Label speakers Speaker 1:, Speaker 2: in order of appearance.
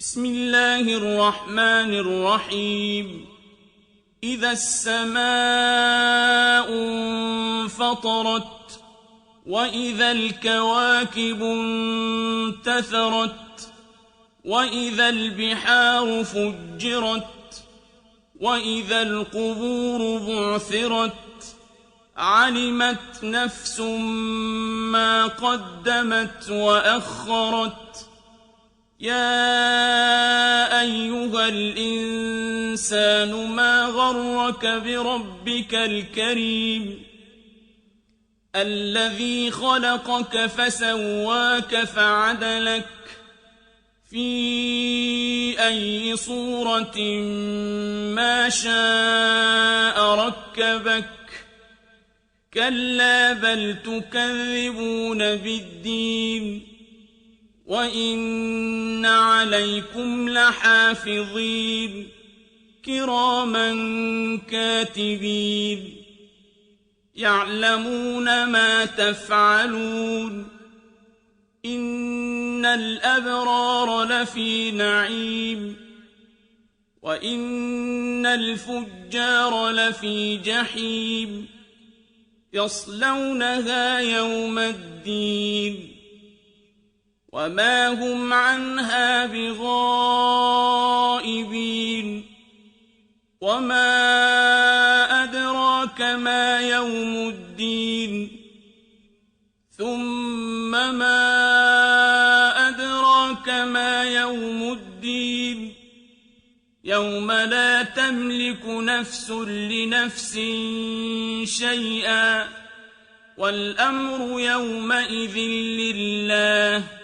Speaker 1: بسم الله الرحمن الرحيم إذا السماء انفطرت وإذا الكواكب انتثرت وإذا البحار فجرت وإذا القبور بعثرت علمت نفس ما قدمت وأخرت يا أيها الإنسان ما غرك بربك الكريم الذي خلقك فسواك فعدلك في أي صورة ما شاء ركبك كلا بل تكذبون بالدين وإن عليكم لحافظين كراما كاتبين يعلمون ما تفعلون إن الأبرار لفي نعيم وإن الفجار لفي جحيم يصلونها يوم الدين وما هم عنها بغائبين وما أدراك ما يوم الدين ثم ما أدراك ما يوم الدين يوم لا تملك نفس لنفس شيئا والأمر يومئذ لله